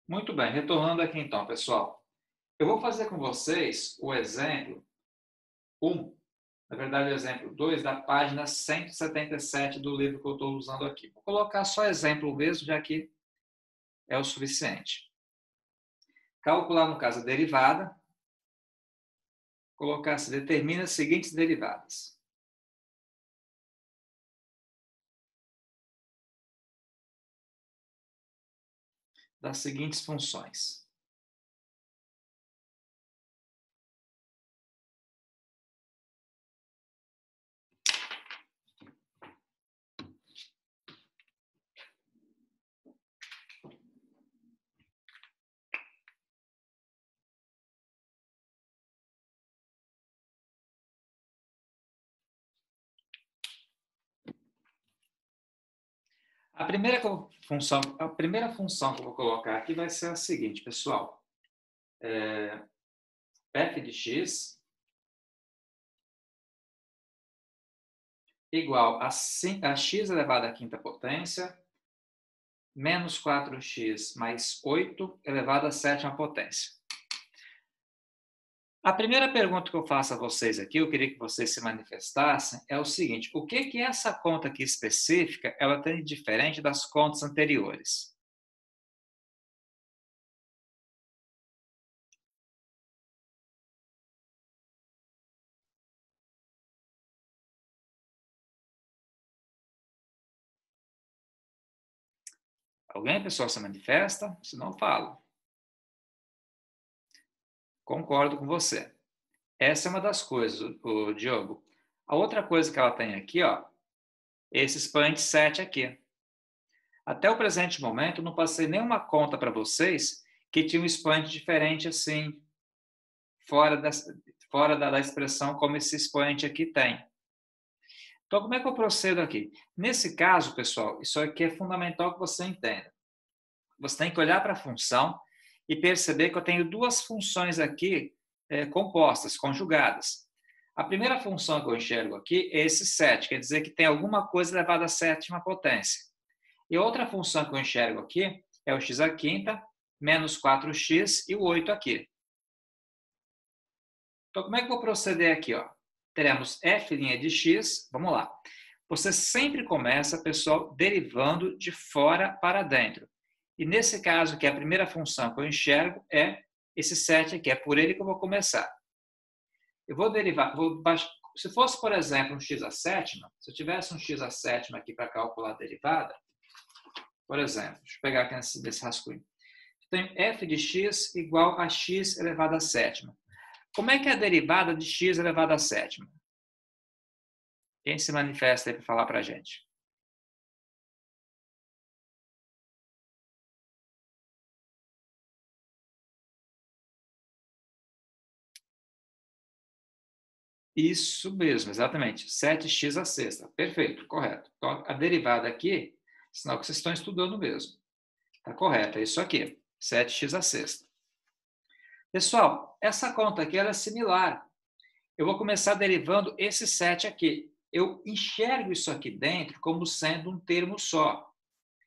Muito bem, retornando aqui então, pessoal. Eu vou fazer com vocês o exemplo 1, na verdade o exemplo 2, da página 177 do livro que eu estou usando aqui. Vou colocar só exemplo mesmo, já que é o suficiente. Calcular, no caso, a derivada. Colocar se determina as seguintes derivadas. Das seguintes funções. A primeira função que eu vou colocar aqui vai ser a seguinte, pessoal. F de x igual a x elevado à quinta potência menos 4x mais 8 elevado à sétima potência. A primeira pergunta que eu faço a vocês aqui, eu queria que vocês se manifestassem, é o seguinte: o que essa conta aqui específica ela tem de diferente das contas anteriores? Alguém, pessoal, se manifesta? Se não, falo. Concordo com você. Essa é uma das coisas, o Diogo. A outra coisa que ela tem aqui, ó, esse expoente 7 aqui. Até o presente momento, eu não passei nenhuma conta para vocês que tinha um expoente diferente assim, fora da expressão como esse expoente aqui tem. Então, como é que eu procedo aqui? Nesse caso, pessoal, isso aqui é fundamental que você entenda. Você tem que olhar para a função e perceber que eu tenho duas funções aqui compostas, conjugadas. A primeira função que eu enxergo aqui é esse 7, quer dizer que tem alguma coisa elevada à sétima potência. E outra função que eu enxergo aqui é o x à quinta, menos 4x e o 8 aqui. Então, como é que eu vou proceder aqui? Ó? Teremos f' de x, vamos lá. Você sempre começa, pessoal, derivando de fora para dentro. E nesse caso, que é a primeira função que eu enxergo é esse 7 aqui, é por ele que eu vou começar. Eu vou derivar, se fosse, por exemplo, um x à sétima, se eu tivesse um x à sétima aqui para calcular a derivada, por exemplo, deixa eu pegar aqui nesse rascunho. Eu tenho f de x igual a x elevado à sétima. Como é que é a derivada de x elevado à sétima? Quem se manifesta aí para falar para a gente? Isso mesmo, exatamente. 7x à sexta. Perfeito, correto. Então, a derivada aqui, sinal que vocês estão estudando mesmo. Está correto, é isso aqui. 7x à sexta. Pessoal, essa conta aqui ela é similar. Eu vou começar derivando esse 7 aqui. Eu enxergo isso aqui dentro como sendo um termo só.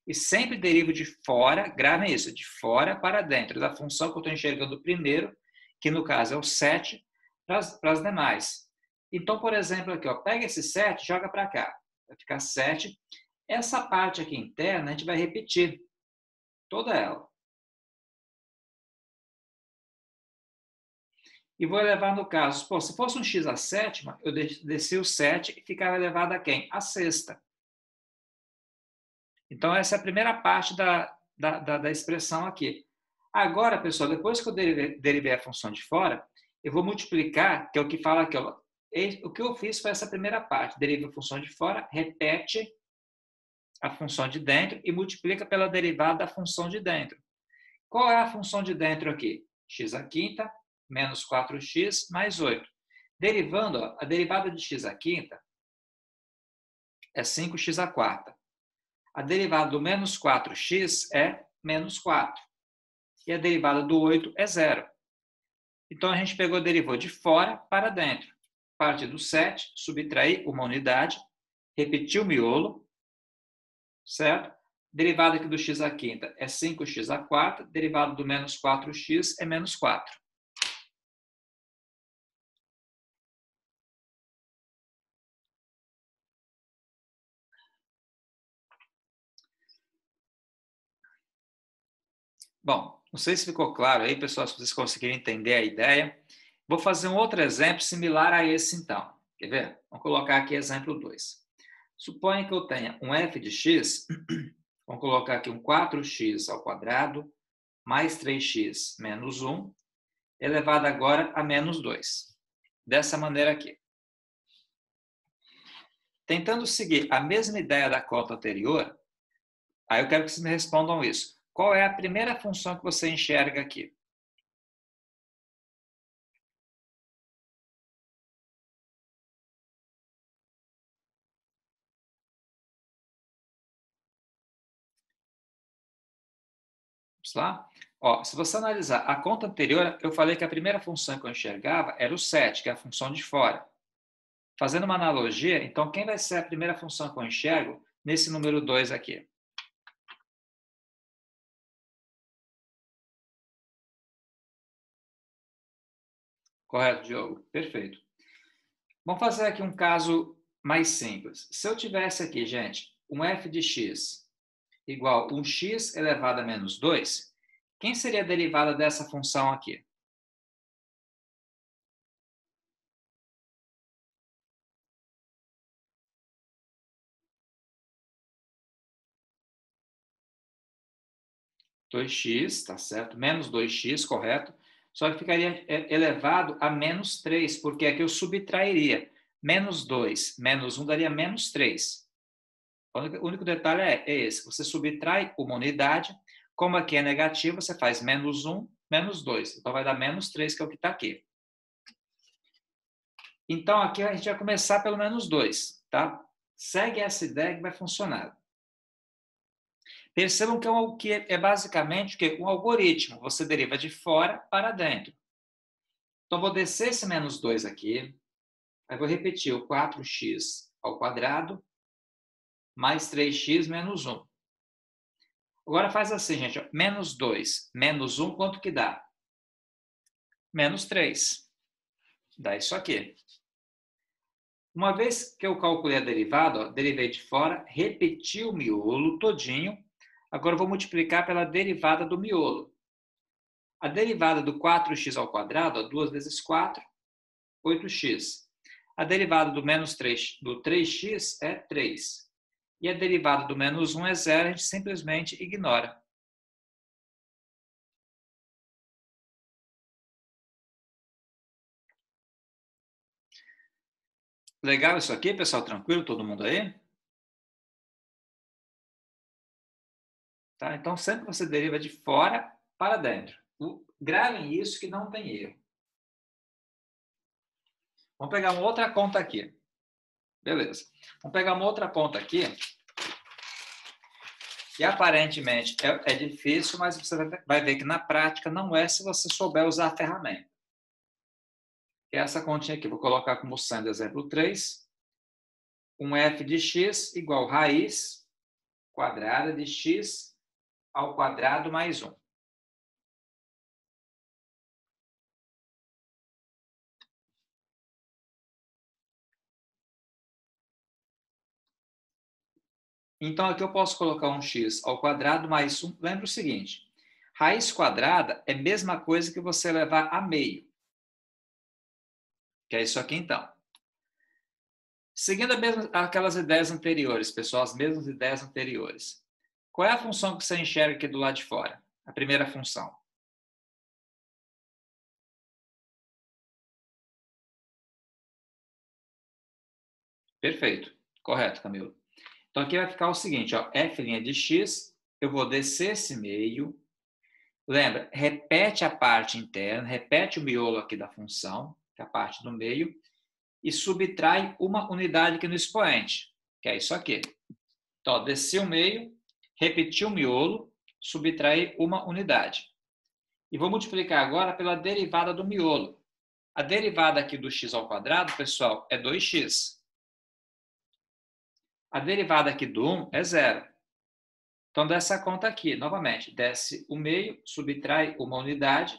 E sempre derivo de fora, gravem isso, de fora para dentro, da função que eu estou enxergando primeiro, que no caso é o 7, para as demais. Então, por exemplo, aqui, ó, pega esse 7 e joga para cá. Vai ficar 7. Essa parte aqui interna, a gente vai repetir toda ela. E vou elevar no caso, pô, se fosse um x à sétima, eu desci o 7 e ficava elevado a quem? A sexta. Então, essa é a primeira parte da expressão aqui. Agora, pessoal, depois que eu derivei a função de fora, eu vou multiplicar, que é o que fala aqui. Ó, o que eu fiz foi essa primeira parte. Deriva a função de fora, repete a função de dentro e multiplica pela derivada da função de dentro. Qual é a função de dentro aqui? X à quinta menos 4x mais 8. Derivando, ó, a derivada de x à quinta é 5x à quarta. A derivada do menos 4x é menos 4. E a derivada do 8 é 0. Então, a gente pegou, derivou de fora para dentro. Parte do 7, subtrair uma unidade, repetir o miolo, certo? Derivada aqui do x à quinta é 5x à quarta. Derivada do menos 4x é menos 4. Bom, não sei se ficou claro aí, pessoal, se vocês conseguiram entender a ideia. Vou fazer um outro exemplo similar a esse, então. Quer ver? Vamos colocar aqui exemplo 2. Suponha que eu tenha um f de x, vamos colocar aqui um 4x ao quadrado, mais 3x menos 1, elevado agora a menos 2. Dessa maneira aqui. Tentando seguir a mesma ideia da conta anterior, aí eu quero que vocês me respondam isso. Qual é a primeira função que você enxerga aqui? Vamos lá? Ó, se você analisar a conta anterior, eu falei que a primeira função que eu enxergava era o 7, que é a função de fora. Fazendo uma analogia, então quem vai ser a primeira função que eu enxergo nesse número 2 aqui? Correto, Diogo? Perfeito. Vamos fazer aqui um caso mais simples. Se eu tivesse aqui, gente, um f de x igual a 1x elevado a menos 2, quem seria a derivada dessa função aqui? Dois x, tá certo? Menos 2x, correto? Só que ficaria elevado a menos 3, porque aqui eu subtrairia. Menos 2 menos 1 daria menos 3. O único detalhe é esse. Você subtrai uma unidade. Como aqui é negativo, você faz menos 1, menos 2. Então, vai dar menos 3, que é o que está aqui. Então, aqui a gente vai começar pelo menos 2. Tá? Segue essa ideia que vai funcionar. Percebam que é basicamente um algoritmo. Você deriva de fora para dentro. Então, vou descer esse menos 2 aqui. Aí vou repetir o 4x ao quadrado mais 3x menos 1. Agora faz assim, gente. Ó, menos 2 menos 1, quanto que dá? Menos 3. Dá isso aqui. Uma vez que eu calculei a derivada, ó, derivei de fora, repeti o miolo todinho. Agora eu vou multiplicar pela derivada do miolo. A derivada do 4x ao quadrado, ó, 2 vezes 4, 8x. A derivada do menos 3, do 3x é 3. E a derivada do menos 1 é 0, a gente simplesmente ignora. Legal isso aqui, pessoal? Tranquilo? Todo mundo aí? Tá? Então, sempre você deriva de fora para dentro. Gravem isso que não tem erro. Vamos pegar uma outra conta aqui. Beleza. Vamos pegar uma outra conta aqui. E aparentemente é difícil, mas você vai ver que na prática não é se você souber usar a ferramenta. Essa continha aqui, vou colocar como sendo exemplo 3. Um f de x igual raiz quadrada de x ao quadrado mais 1. Então, aqui eu posso colocar um x ao quadrado mais 1. Lembra o seguinte, raiz quadrada é a mesma coisa que você levar a meio. Que é isso aqui, então. Seguindo aquelas ideias anteriores, pessoal, as mesmas ideias anteriores. Qual é a função que você enxerga aqui do lado de fora? A primeira função. Perfeito. Correto, Camilo. Então, aqui vai ficar o seguinte, ó, f' de x, eu vou descer esse meio. Lembra, repete a parte interna, repete o miolo aqui da função, que é a parte do meio, e subtrai uma unidade aqui no expoente, que é isso aqui. Então, ó, desci o meio, repeti o miolo, subtrai uma unidade. E vou multiplicar agora pela derivada do miolo. A derivada aqui do x ao quadrado, pessoal, é 2x. A derivada aqui do 1 é 0. Então, dessa conta aqui, novamente, desce o meio, subtrai uma unidade,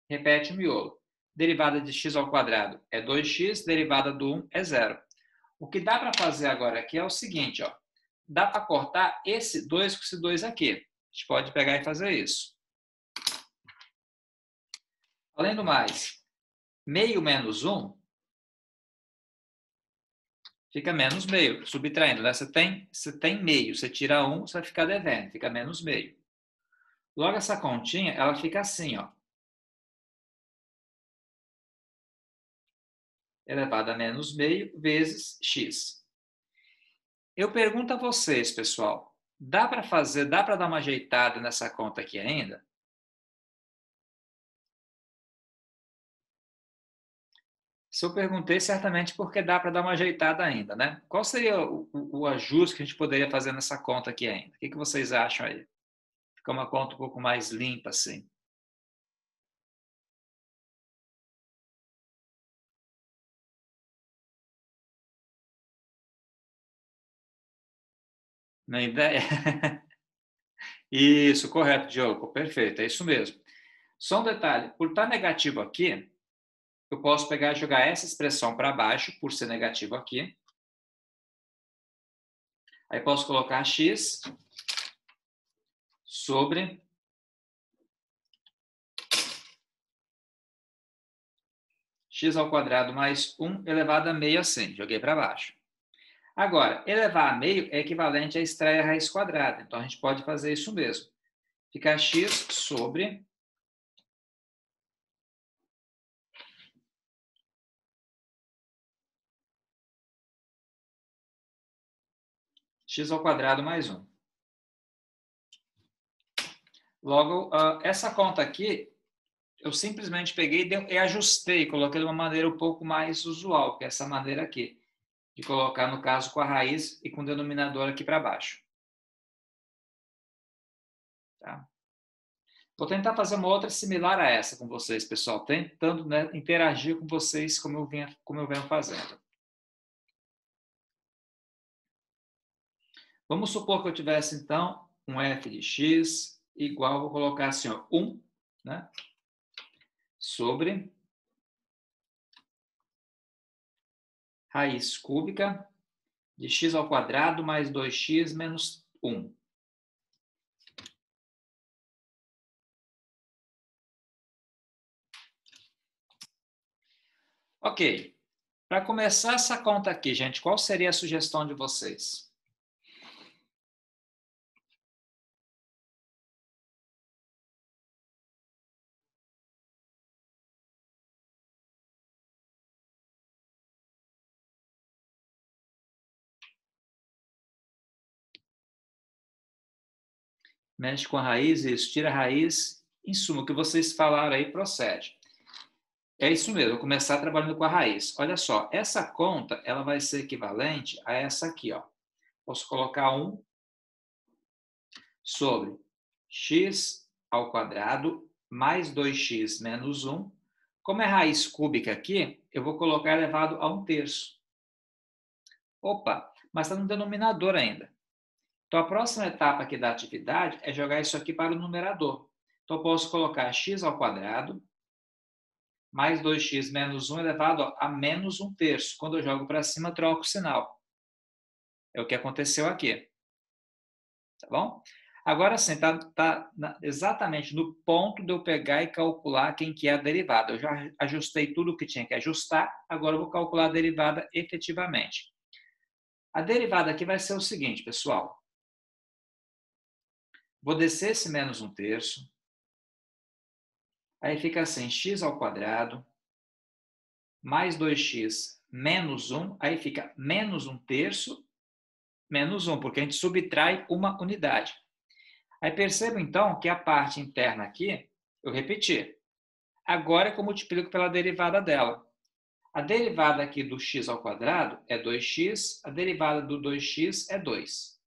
repete o miolo. Derivada de x ao quadrado é 2x, derivada do 1 é 0. O que dá para fazer agora aqui é o seguinte, ó. Dá para cortar esse 2 com esse 2 aqui. A gente pode pegar e fazer isso. Além do mais, meio menos 1 fica menos meio, subtraindo, né? Você tem meio, você tira 1, você vai ficar devendo, fica menos meio. Logo, essa continha, ela fica assim, ó. Elevado a menos meio vezes x. Eu pergunto a vocês, pessoal, dá para dar uma ajeitada nessa conta aqui ainda? Se eu perguntei, certamente porque dá para dar uma ajeitada ainda, né? Qual seria o ajuste que a gente poderia fazer nessa conta aqui ainda? O que vocês acham aí? Fica uma conta um pouco mais limpa, assim. Na ideia? Isso, correto, Diogo. Perfeito, é isso mesmo. Só um detalhe, por estar negativo aqui, eu posso pegar e jogar essa expressão para baixo, por ser negativo aqui. Aí posso colocar x sobre x ao quadrado mais 1 elevado a meio assim. Joguei para baixo. Agora, elevar a meio é equivalente a extrair a raiz quadrada. Então, a gente pode fazer isso mesmo. Fica x sobre x ao quadrado mais 1. Logo, essa conta aqui, eu simplesmente peguei e ajustei, coloquei de uma maneira um pouco mais usual, que é essa maneira aqui, de colocar, no caso, com a raiz e com o denominador aqui para baixo. Tá? Vou tentar fazer uma outra similar a essa com vocês, pessoal, tentando, né, interagir com vocês como eu venho fazendo. Vamos supor que eu tivesse, então, um f de x igual, vou colocar assim, ó, 1, né, sobre raiz cúbica de x ao quadrado mais 2x menos 1. Ok. Para começar essa conta aqui, gente, qual seria a sugestão de vocês? Mexe com a raiz, isso, tira a raiz. Em suma, o que vocês falaram aí procede. É isso mesmo, vou começar trabalhando com a raiz. Olha só, essa conta ela vai ser equivalente a essa aqui, ó. Posso colocar 1 sobre x ao quadrado mais 2x menos 1. Como é raiz cúbica aqui, eu vou colocar elevado a 1/3. Opa, mas está no denominador ainda. Então, a próxima etapa aqui da atividade é jogar isso aqui para o numerador. Então, eu posso colocar x ao quadrado mais 2x menos 1 elevado a menos 1/3. Quando eu jogo para cima, troco o sinal. É o que aconteceu aqui. Tá bom? Agora sim, está exatamente no ponto de eu pegar e calcular quem que é a derivada. Eu já ajustei tudo o que tinha que ajustar, agora eu vou calcular a derivada efetivamente. A derivada aqui vai ser o seguinte, pessoal. Vou descer esse menos 1/3. Aí fica assim, x ao quadrado mais 2x menos 1. Aí fica menos 1/3 menos 1, porque a gente subtrai uma unidade. Aí perceba, então, que a parte interna aqui, eu repeti. Agora é que eu multiplico pela derivada dela. A derivada aqui do x ao quadrado é 2x, a derivada do 2x é 2.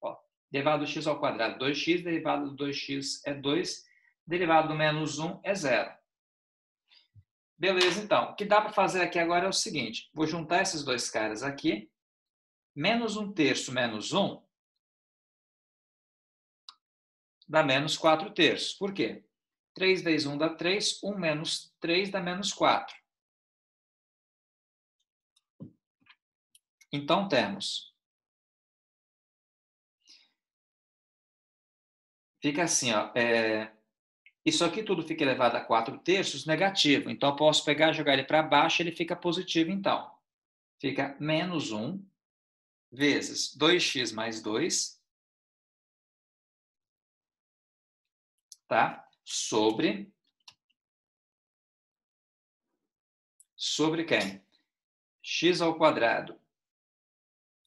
Ó, derivada do x ao quadrado, 2x, derivada do 2x é 2, derivada do menos 1 é 0. Beleza, então. O que dá para fazer aqui agora é o seguinte, vou juntar esses dois caras aqui, menos 1/3 menos 1, dá menos 4 terços. Por quê? 3 vezes 1 dá 3, 1 menos 3 dá menos 4. Então, temos. Fica assim, ó. Isso aqui tudo fica elevado a 4 terços negativo. Então, eu posso pegar e jogar ele para baixo, ele fica positivo, então. Fica menos 1 vezes 2x mais 2, tá? Sobre quem? X ao quadrado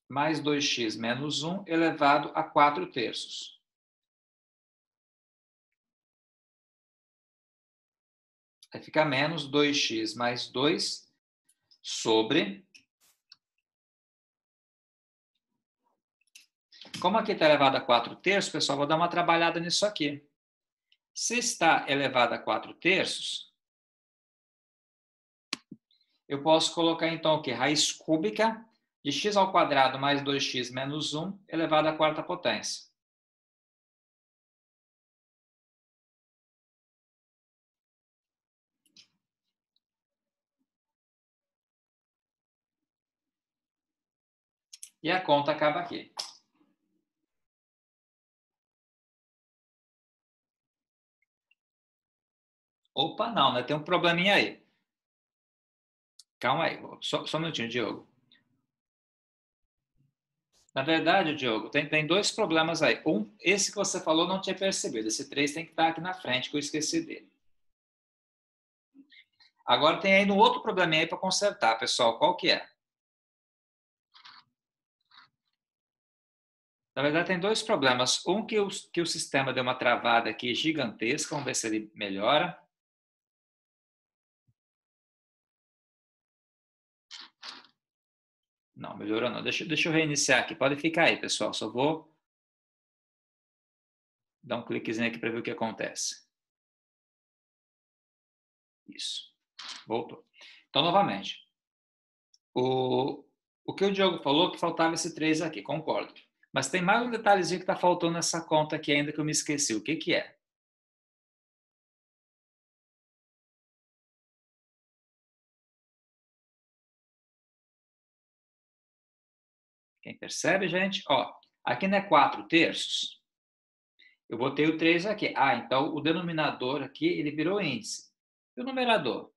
mais 2x menos 1 elevado a 4 terços. Aí fica menos 2x mais 2 sobre... Como aqui está elevado a 4 terços, pessoal, vou dar uma trabalhada nisso aqui. Se está elevado a 4 terços, eu posso colocar então o quê? Raiz cúbica de x ao quadrado mais 2x menos 1 elevado à quarta potência. E a conta acaba aqui. Opa, não, né? Tem um probleminha aí. Calma aí, só um minutinho, Diogo. Na verdade, Diogo, tem dois problemas aí. Esse que você falou não tinha percebido. Esse 3 tem que estar aqui na frente, que eu esqueci dele. Agora tem aí no outro probleminha aí para consertar, pessoal. Qual que é? Na verdade, tem dois problemas. Que o sistema deu uma travada aqui gigantesca. Vamos ver se ele melhora. Não, melhorou não. Deixa eu reiniciar aqui. Pode ficar aí, pessoal. Só vou dar um cliquezinho aqui para ver o que acontece. Isso. Voltou. Então, novamente. O que o Diogo falou que faltava esse 3 aqui, concordo. Mas tem mais um detalhezinho que está faltando nessa conta aqui ainda que eu me esqueci. O que que é? Quem percebe, gente? Ó, aqui não é 4 terços. Eu botei o 3 aqui. Ah, então o denominador aqui, ele virou índice. E o numerador?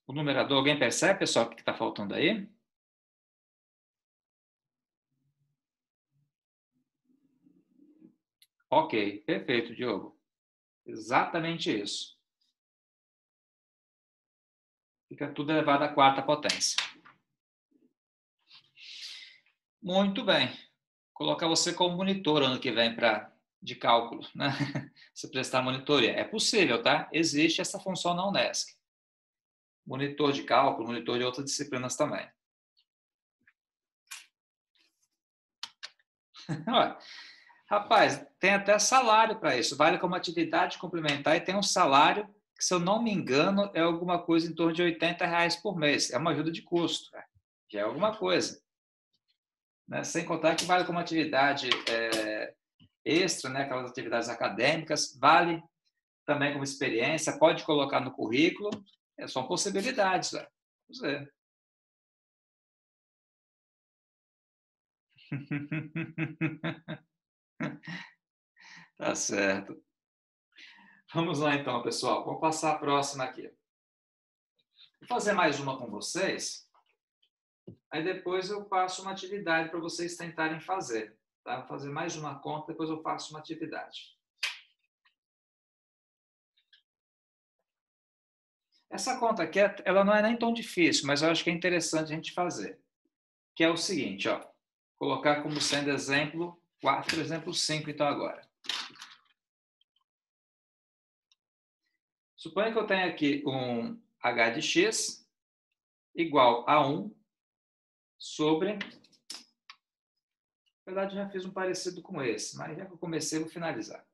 O numerador, alguém percebe, pessoal, o que está faltando aí? Ok, perfeito, Diogo. Exatamente isso. Fica tudo elevado à quarta potência. Muito bem. Colocar você como monitor ano que vem de cálculo, né? Se prestar monitoria. É possível, tá? Existe essa função na Unesc. Monitor de cálculo, monitor de outras disciplinas também. Olha, rapaz, tem até salário para isso. Vale como atividade complementar e tem um salário que, se eu não me engano, é alguma coisa em torno de R$ 80 por mês. É uma ajuda de custo. Né? Já é alguma coisa. Né? Sem contar que vale como atividade extra, né? Aquelas atividades acadêmicas. Vale também como experiência. Pode colocar no currículo. São possibilidades. Né? Vamos ver. Tá certo. Vamos lá então, pessoal. Vamos passar a próxima aqui. Vou fazer mais uma com vocês. Aí depois eu passo uma atividade para vocês tentarem fazer. Tá? Vou fazer mais uma conta, depois eu faço uma atividade. Essa conta aqui, ela não é nem tão difícil, mas eu acho que é interessante a gente fazer. Que é o seguinte, ó. Colocar como sendo exemplo 4, exemplo 5, então agora. Suponha que eu tenha aqui um h de x igual a 1 sobre... Na verdade, já fiz um parecido com esse, mas já que eu comecei, eu vou finalizar.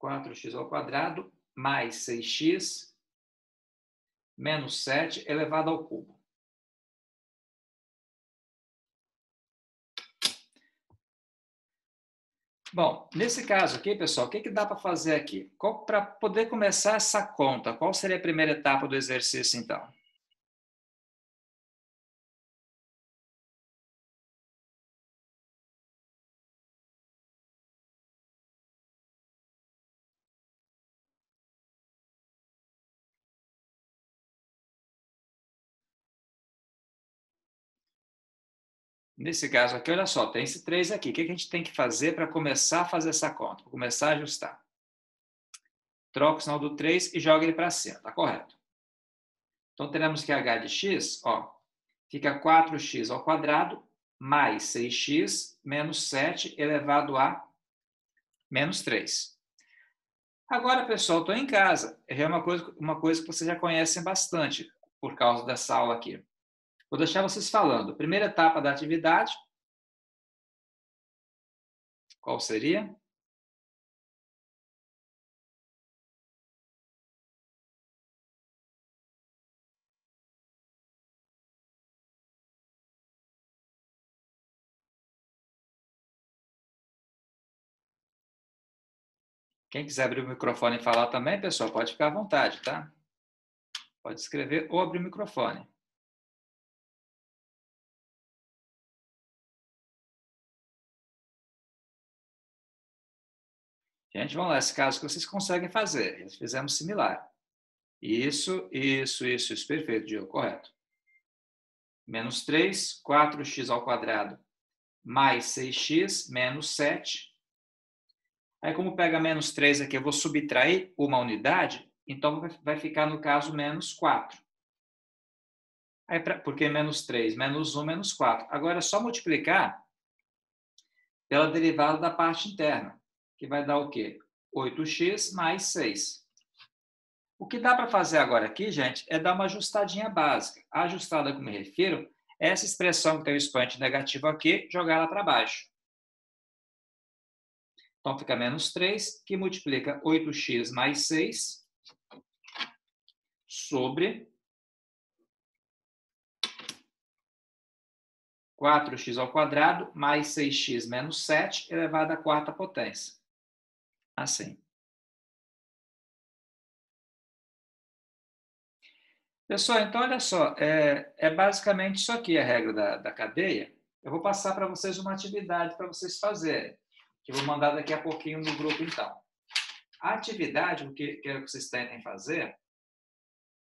4x ao quadrado mais 6x menos 7 elevado ao cubo. Bom, nesse caso aqui, pessoal, o que dá para fazer aqui? Para poder começar essa conta, qual seria a primeira etapa do exercício, então? Nesse caso aqui, olha só, tem esse 3 aqui. O que a gente tem que fazer para começar a fazer essa conta? Para começar a ajustar. Troca o sinal do 3 e joga ele para cima, tá correto? Então, teremos que h de x, ó, fica 4x ao quadrado mais 6x menos 7 elevado a menos 3. Agora, pessoal, estou em casa. É uma coisa que vocês já conhecem bastante por causa dessa aula aqui. Vou deixar vocês falando. Primeira etapa da atividade. Qual seria? Quem quiser abrir o microfone e falar também, pessoal, pode ficar à vontade, tá? Pode escrever ou abrir o microfone. Gente, vamos lá, esse caso que vocês conseguem fazer. Nós fizemos similar. Isso, perfeito, Diogo, correto. Menos 3, 4x ao quadrado, mais 6x, menos 7. Aí, como pega menos 3 aqui, eu vou subtrair uma unidade, então vai ficar, no caso, menos 4. Aí, porque menos 3, menos 1, menos 4. Agora, é só multiplicar pela derivada da parte interna, que vai dar o quê? 8x mais 6. O que dá para fazer agora aqui, gente, é dar uma ajustadinha básica. A ajustada que eu me refiro é essa expressão que tem o expoente negativo aqui, jogar ela para baixo. Então, fica menos 3, que multiplica 8x mais 6 sobre 4x ao quadrado mais 6x menos 7 elevado à quarta potência. Assim. Pessoal, então, olha só, é basicamente isso aqui a regra da cadeia. Eu vou passar para vocês uma atividade para vocês fazerem, que eu vou mandar daqui a pouquinho no grupo, então. A atividade, o que quero que vocês tentem fazer,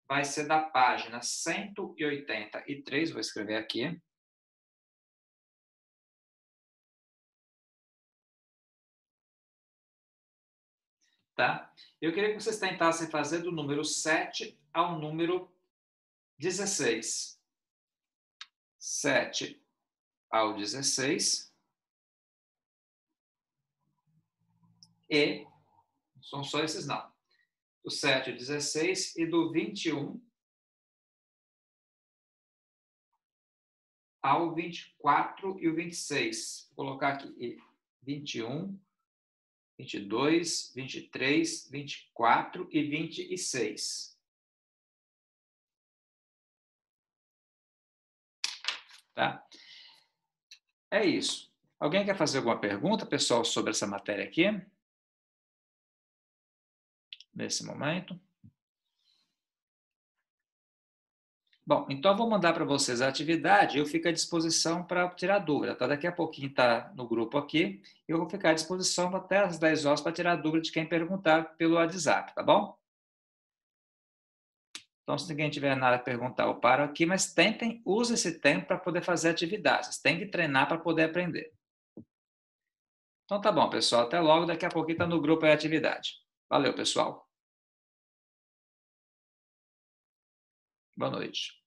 vai ser da página 183, vou escrever aqui. Tá? Eu queria que vocês tentassem fazer do número 7 ao número 16. 7 ao 16. E, não são só esses não, do 7 ao 16 e do 21 ao 24 e o 26. Vou colocar aqui 21, 22, 23, 24 e 26. Tá? É isso. Alguém quer fazer alguma pergunta, pessoal, sobre essa matéria aqui? Nesse momento? Bom, então eu vou mandar para vocês a atividade, eu fico à disposição para tirar dúvida, tá? Daqui a pouquinho está no grupo aqui, eu vou ficar à disposição até às 10 horas para tirar dúvida de quem perguntar pelo WhatsApp, tá bom? Então, se ninguém tiver nada a perguntar, eu paro aqui, mas tentem, use esse tempo para poder fazer atividades, tem que treinar para poder aprender. Então tá bom, pessoal, até logo, daqui a pouquinho está no grupo a atividade. Valeu, pessoal. Boa noite.